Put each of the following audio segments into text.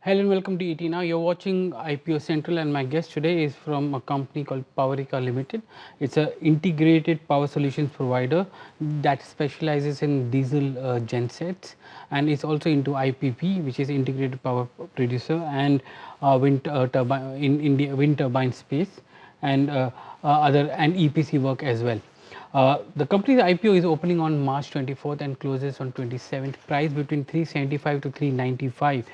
Hello and welcome to ET. Now you're watching IPO Central, and my guest today is from a company called Powerica Limited. It's an integrated power solutions provider that specializes in diesel gensets, and it's also into IPP, which is integrated power producer, and wind turbine in the wind turbine space, and other and EPC work as well. The company's IPO is opening on March 24th and closes on 27th. Price between 375 to 395.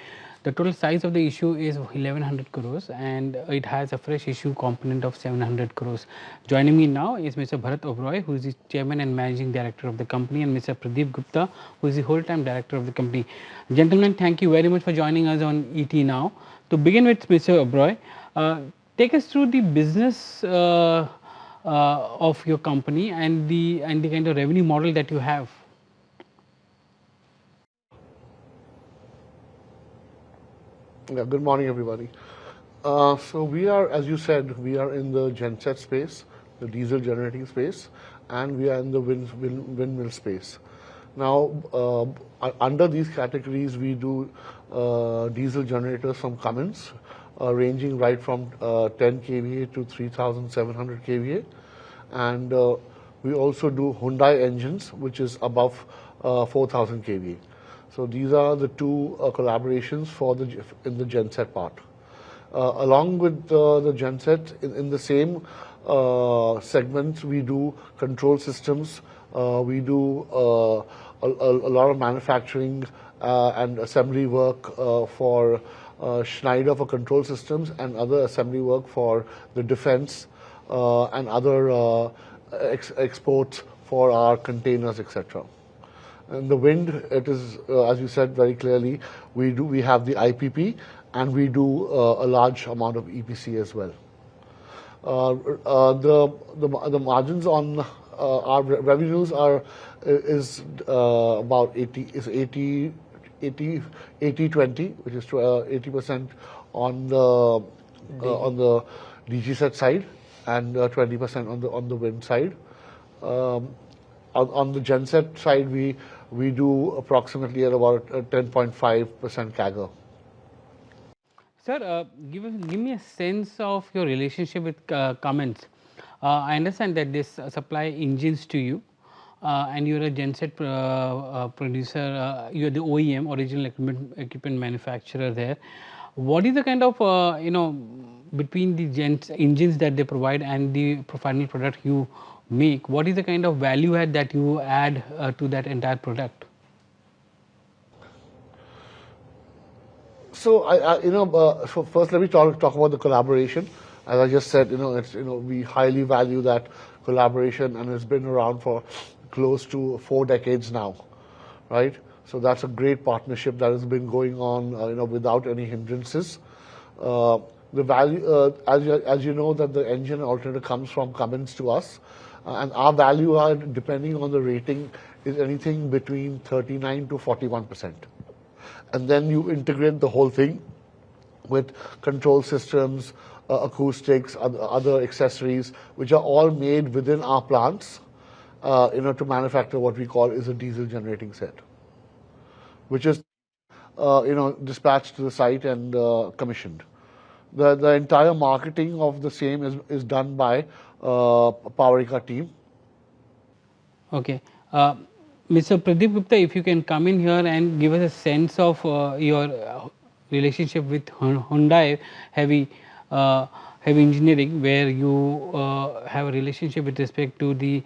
The total size of the issue is 1100 crores, and it has a fresh issue component of 700 crores. Joining me now is Mr. Bharat Oberoi, who is the chairman and managing director of the company, and Mr. Pradeep Gupta, who is the whole-time director of the company. Gentlemen, thank you very much for joining us on ET now. To begin with, Mr. Oberoi, take us through the business of your company and the kind of revenue model that you have. Yeah, good morning, everybody. So we are, as you said, we are in the genset space, the diesel generating space, and we are in the windmill space. Now, under these categories, we do diesel generators from Cummins, ranging right from 10 kVA to 3,700 kVA, and we also do Hyundai engines, which is above 4,000 kVA. So these are the two collaborations for in the genset part. Along with the genset, in the same segments, we do control systems. We do a lot of manufacturing and assembly work for Schneider for control systems, and other assembly work for the defense and other exports for our containers, etc. And the wind, it is, as you said very clearly, we have the IPP, and we do a large amount of EPC as well. The margins on our revenues is about 80-20, which is 80% on the DG set side and 20% on the wind side. On the genset side, we do approximately at about 10.5% CAGR. Sir, give me a sense of your relationship with Cummins. I understand that this supply engines to you, and you're a genset producer. You're the OEM, original equipment manufacturer there. What is the kind of between the engines that they provide and the final product you make? What is the kind of value add that you add to that entire product? So so first let me talk about the collaboration. As I just said, we highly value that collaboration, and it's been around for close to 4 decades now, right? So that's a great partnership that has been going on, without any hindrances. The value, as you know, that the engine alternator comes from Cummins to us, and our value add, depending on the rating, is anything between 39 to 41%. And then you integrate the whole thing with control systems, acoustics, other accessories, which are all made within our plants, to manufacture what we call is a diesel generating set, which is, dispatched to the site and commissioned. The entire marketing of the same is done by Powerica team. Okay. Mr. Pradeep Gupta, if you can come in here and give us a sense of your relationship with Hyundai heavy engineering, where you have a relationship with respect to the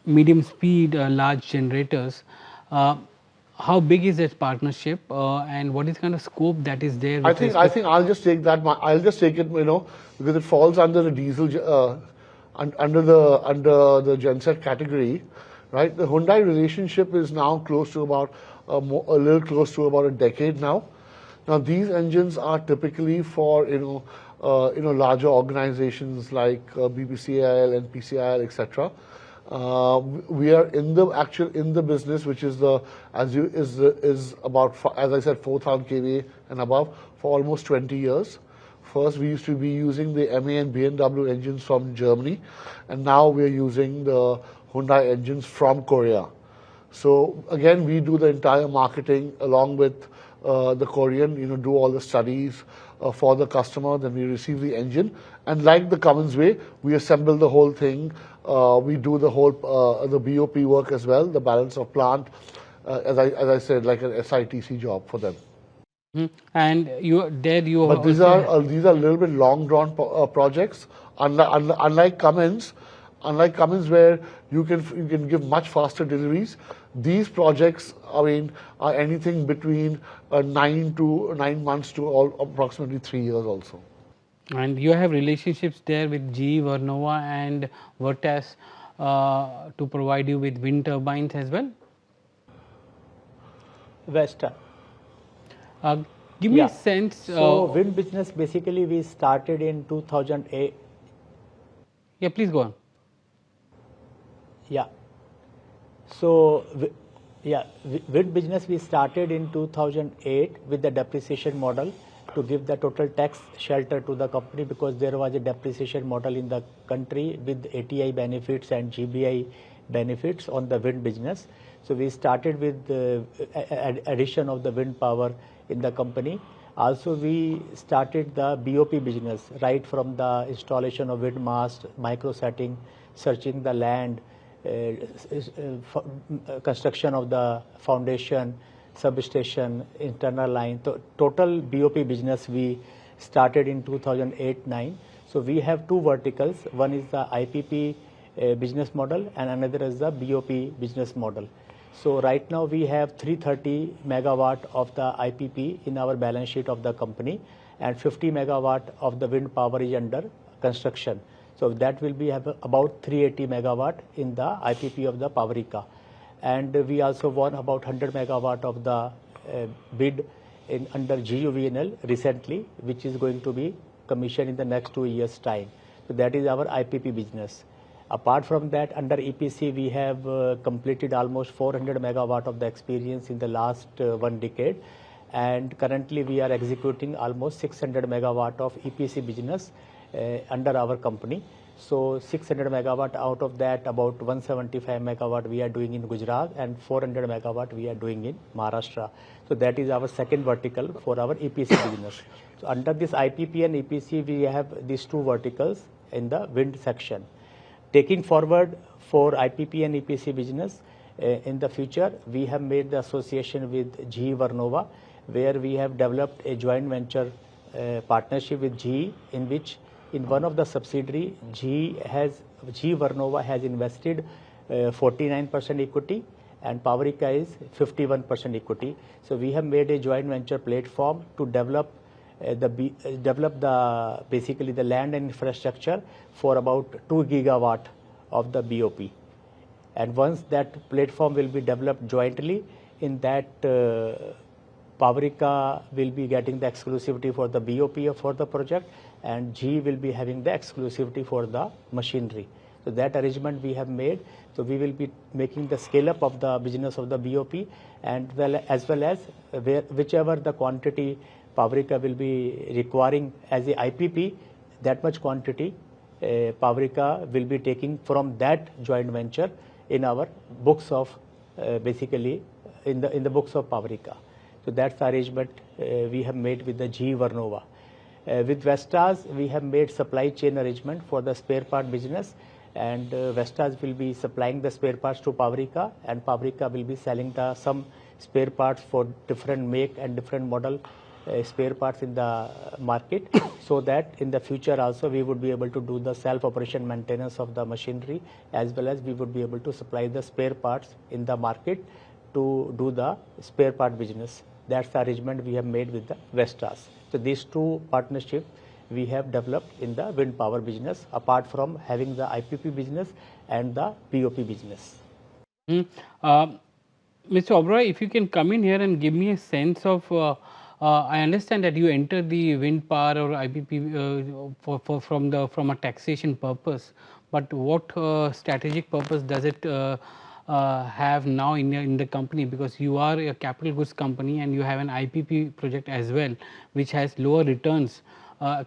medium speed large generators. How big is that partnership, and what is the kind of scope that is there? I think I'll just take that. I'll just take it, because it falls under the diesel, under the genset category, right? The Hyundai relationship is now close to about a little close to about a decade now. Now these engines are typically for larger organizations like BPCIL and PCIL, etc. We are in the business, which is is about, as I said, 4,000 kVA and above for almost 20 years. First, we used to be using the MA and BMW engines from Germany, and now we are using the Hyundai engines from Korea. So again, we do the entire marketing along with the Korean, do all the studies for the customer. Then we receive the engine, and like the Cummins way, we assemble the whole thing. We do the whole the BOP work as well, the balance of plant. As I said, like an SITC job for them. And you But these also are a little bit long drawn projects. Unlike Cummins, where you can give much faster deliveries. These projects, I mean, are anything between 9 months to approximately 3 years also. and you have relationships there with GE, Vernova, and Vertas to provide you with wind turbines as well. Vesta. Give me a sense. So wind business basically we started in 2008. Yeah, please go on. Yeah. So wind business we started in 2008 with the depreciation model to give the total tax shelter to the company, because there was a depreciation model in the country with ATI benefits and GBI benefits on the wind business. So we started with the addition of the wind power in the company. Also we started the BOP business right from the installation of wind mast, micro setting, searching the land, construction of the foundation, substation, internal line. So total BOP business we started in 2008-9. So we have two verticals. One is the IPP business model and another is the BOP business model. So right now we have 330 megawatt of the IPP in our balance sheet of the company, and 50 megawatt of the wind power is under construction. So that will be about 380 megawatt in the IPP of the Powerica. And we also won about 100 megawatt of the bid under GUVNL recently, which is going to be commissioned in the next 2 years' time. So that is our IPP business. Apart from that, under EPC, we have completed almost 400 megawatt of the experience in the last 1 decade. And currently, we are executing almost 600 megawatt of EPC business under our company. So 600 megawatt, out of that, about 175 megawatt we are doing in Gujarat and 400 megawatt we are doing in Maharashtra. So that is our second vertical for our EPC business. So under this IPP and EPC, we have these two verticals in the wind section. Taking forward for IPP and EPC business, in the future, we have made the association with GE Vernova, where we have developed a joint venture partnership with GE, in which in one of the subsidiary, GE Vernova has invested 49% equity and Powerica is 51% equity. So we have made a joint venture platform to develop basically the land and infrastructure for about 2 gigawatt of the BOP. And once that platform will be developed jointly, in that Powerica will be getting the exclusivity for the BOP for the project, and GE will be having the exclusivity for the machinery. So that arrangement we have made. So we will be making the scale up of the business of the BOP, and as well as whichever the quantity Powerica will be requiring as a IPP, that much quantity Powerica will be taking from that joint venture in our books of basically in the books of Powerica. So that's the arrangement we have made with the GE Vernova. With Vestas, we have made supply chain arrangement for the spare part business, and Vestas will be supplying the spare parts to Powerica, and Powerica will be selling some spare parts for different make and different model spare parts in the market, so that in the future also we would be able to do the self-operation maintenance of the machinery, as well as we would be able to supply the spare parts in the market to do the spare part business. That's the arrangement we have made with the Vestas. So these two partnerships we have developed in the wind power business, apart from having the IPP business and the BOP business. Mr. Oberoi, if you can come in here and give me a sense of, I understand that you entered the wind power or IPP from a taxation purpose, but what strategic purpose does it have now in the company, because you are a capital goods company and you have an IPP project as well, which has lower returns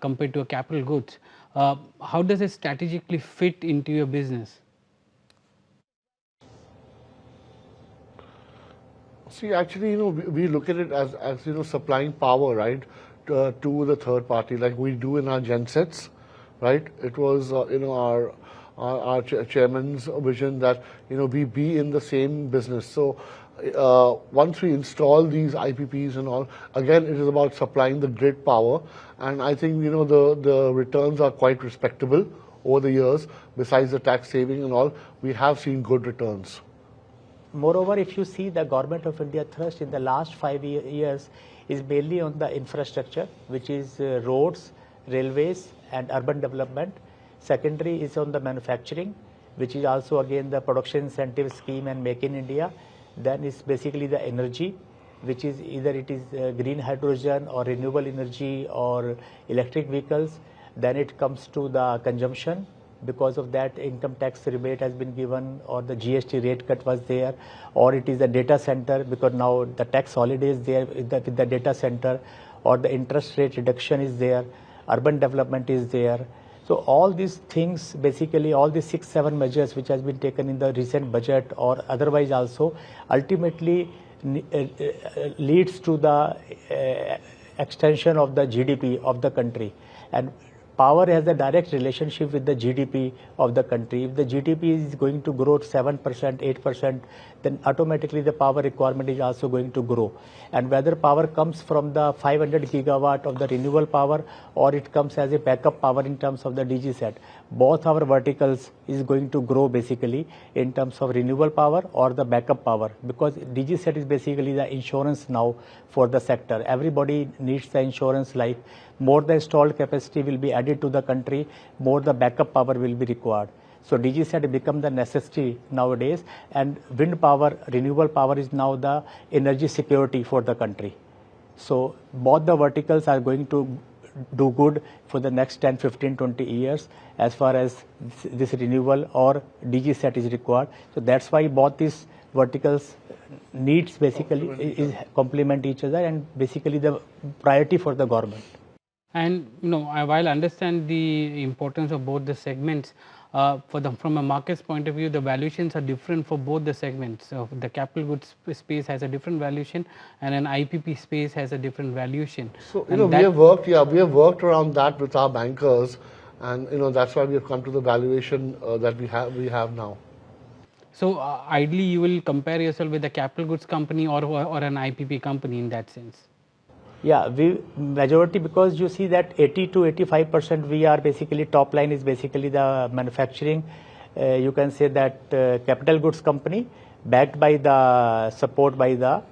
compared to a capital goods. How does it strategically fit into your business? See, actually, we look at it as supplying power, right, to the third party, like we do in our gensets, right? It was, our chairman's vision that, we be in the same business. So, once we install these IPPs and all, again, it is about supplying the grid power. And I think, the returns are quite respectable over the years. Besides the tax saving and all, we have seen good returns. Moreover, if you see the Government of India thrust in the last 5 years is mainly on the infrastructure, which is roads, railways and urban development. Secondary is on the manufacturing, which is also again the production incentive scheme and Make in India. Then is basically the energy, which is either it is green hydrogen or renewable energy or electric vehicles. Then it comes to the consumption. Because of that, income tax rebate has been given, or the GST rate cut was there, or it is the data center, because now the tax holiday is there with the data center, or the interest rate reduction is there, urban development is there. So all these things, basically all these 6-7 measures which has been taken in the recent budget or otherwise also, ultimately leads to the extension of the GDP of the country. And power has a direct relationship with the GDP of the country. If the GDP is going to grow 7%, 8%, then automatically the power requirement is also going to grow. And whether power comes from the 500 gigawatt of the renewable power or it comes as a backup power in terms of the DG set, both our verticals is going to grow basically in terms of renewable power or the backup power, because DG set is basically the insurance now for the sector. Everybody needs the insurance, like more the installed capacity will be added to the country, more the backup power will be required. So DG set become the necessity nowadays, and wind power, renewable power is now the energy security for the country. So both the verticals are going to do good for the next 10, 15, 20 years as far as this renewable or DG set is required. So that's why both these verticals needs basically complement each other and basically the priority for the government. And while I understand the importance of both the segments, from a market's point of view, the valuations are different for both the segments. So the capital goods space has a different valuation, and an IPP space has a different valuation. So we have worked around that with our bankers, and that's why we have come to the valuation that we have now. So ideally, you will compare yourself with a capital goods company or an IPP company in that sense. Yeah, majority, because you see that 80 to 85% we are basically top line is basically the manufacturing. You can say that capital goods company backed by the support by the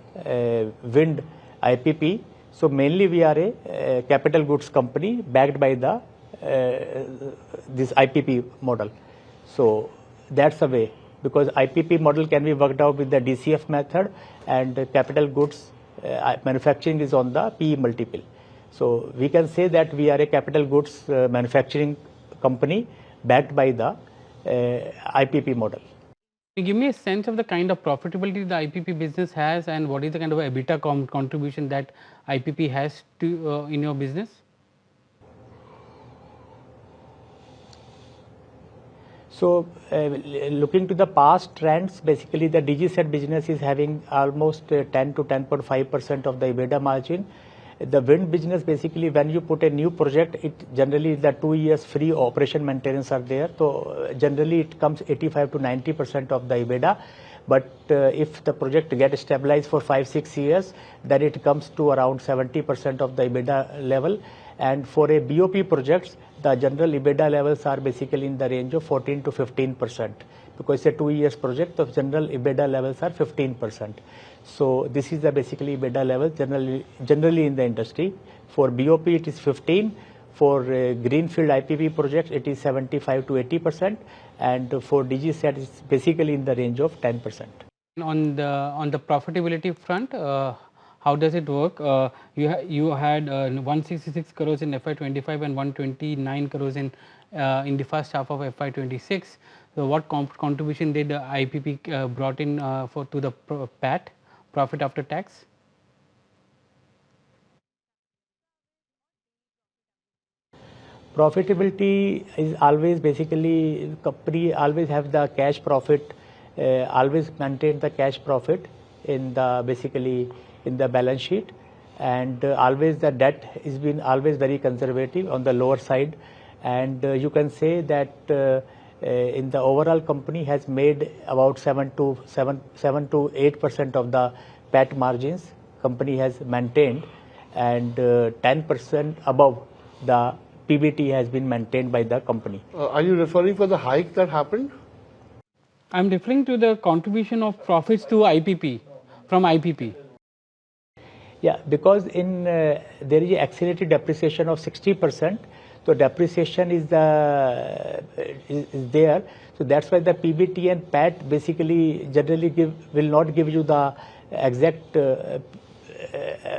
wind IPP. So mainly we are a capital goods company backed by the this IPP model. So that's the way, because IPP model can be worked out with the DCF method, and capital goods manufacturing is on the PE multiple. So we can say that we are a capital goods manufacturing company backed by the IPP model. Give me a sense of the kind of profitability the IPP business has, and what is the kind of EBITDA contribution that IPP has to in your business? So looking to the past trends, basically the DG set business is having almost 10 to 10.5% of the EBITDA margin. The wind business, basically when you put a new project, it generally the 2 years free operation maintenance are there. So generally it comes 85 to 90% of the EBITDA. But if the project gets stabilized for 5-6 years, then it comes to around 70% of the EBITDA level. And for a BOP projects, the general EBITDA levels are basically in the range of 14 to 15%, because it's a 2 years project. The general EBITDA levels are 15%. So this is the basically EBITDA level generally in the industry. For BOP it is 15. For greenfield IPP projects it is 75 to 80%, and for DG set it's basically in the range of 10%. On the profitability front, how does it work? You had 166 crores in FY25 and 129 crores in the first half of FY26. So what contribution did the IPP brought in to the PAT, profit after tax? Profitability is always basically company always have the cash profit, always maintain the cash profit. in the basically in the balance sheet, and always the debt has been always very conservative on the lower side, and you can say that in the overall company has made about 7 to 8% of the PAT margins company has maintained, and 10% above the PBT has been maintained by the company. Are you referring for the hike that happened? I'm referring to the contribution of profits to IPP from IPP. Yeah, because in there is a accelerated depreciation of 60%. So depreciation is there. So that's why the PBT and PAT basically generally will not give you the exact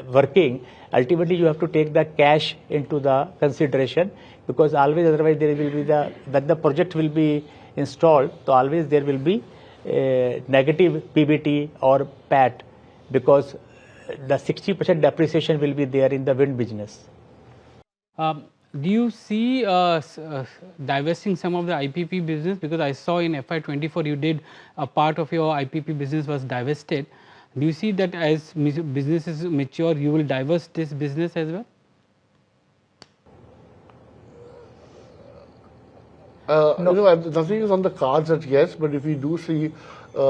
working. Ultimately, you have to take the cash into the consideration, because always otherwise there will be when the project will be installed, so always there will be negative PBT or PAT, because the 60% depreciation will be there in the wind business. Do you see divesting some of the IPP business? Because I saw in FY24 you did a part of your IPP business was divested. Do you see that as businesses mature, you will divest this business as well? No. You know, nothing is on the cards at yes, but if we do see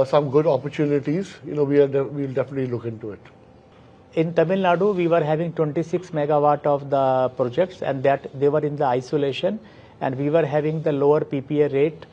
some good opportunities, you know, we'll definitely look into it. In Tamil Nadu, we were having 26 megawatt of the projects, and that they were in the isolation, and we were having the lower PPA rate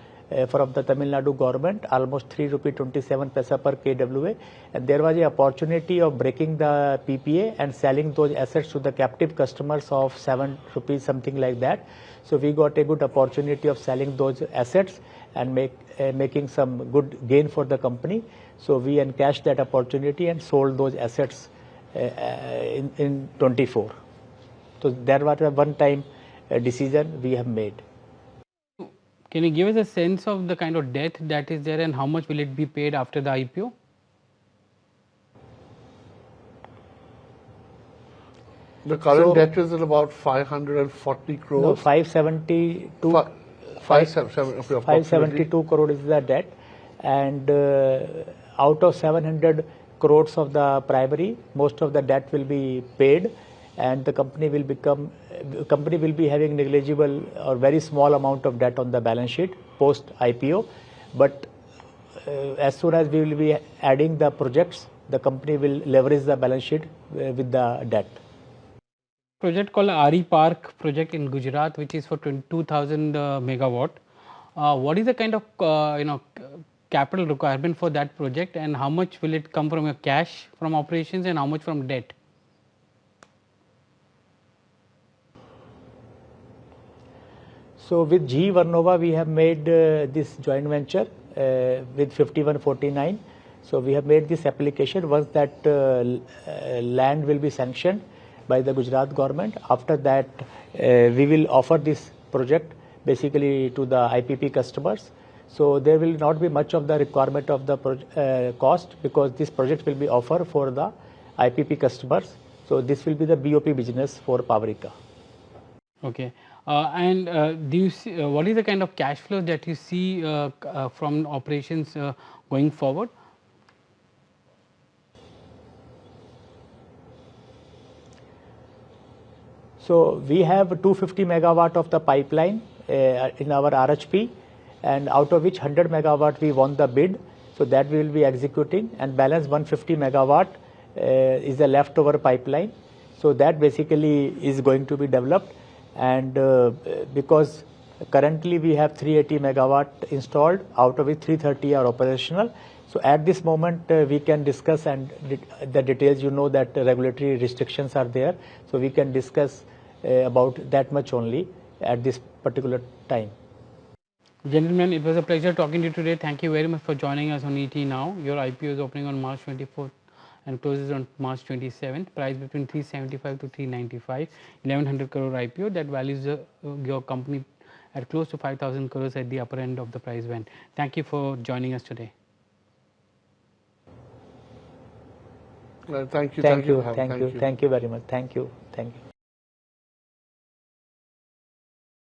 from the Tamil Nadu government, almost 3 rupee 27 paisa per kWA, and there was an opportunity of breaking the PPA and selling those assets to the captive customers of 7 rupees, something like that. So we got a good opportunity of selling those assets and making some good gain for the company. So we encashed that opportunity and sold those assets in 24. So that was a one-time decision we have made. Can you give us a sense of the kind of debt that is there and how much will it be paid after the IPO? The current debt is at about 540 crores. No, 572 crore is the debt, and out of 700 crores of the primary, most of the debt will be paid, and the company will be having negligible or very small amount of debt on the balance sheet post IPO. But as soon as we will be adding the projects, the company will leverage the balance sheet with the debt. Project called RE Park project in Gujarat, which is for 22,000 megawatt. What is the kind of capital requirement for that project, and how much will it come from your cash from operations and how much from debt? So with GE Vernova, we have made this joint venture with 5149. So we have made this application. Once that land will be sanctioned by the Gujarat government, after that we will offer this project basically to the IPP customers. So there will not be much of the requirement of the cost, because this project will be offered for the IPP customers. So this will be the BOP business for Powerica. Okay. And do you see what is the kind of cash flow that you see from operations going forward? So we have 250 megawatt of the pipeline in our RHP, and out of which 100 megawatt we won the bid. So that we will be executing, and balance 150 megawatt is the leftover pipeline. So that basically is going to be developed, and because currently we have 380 megawatt installed, out of which 330 are operational. So at this moment we can discuss, and the details, you know that regulatory restrictions are there, so we can discuss about that much only at this particular time. Gentlemen, it was a pleasure talking to you today. Thank you very much for joining us on ET Now. Your IPO is opening on March 24th and closes on March 27th. Price between 375 to 395, 1100 crore IPO that values your company at close to 5,000 crores at the upper end of the price band. Thank you for joining us today. Thank you. Thank you very much. Thank you.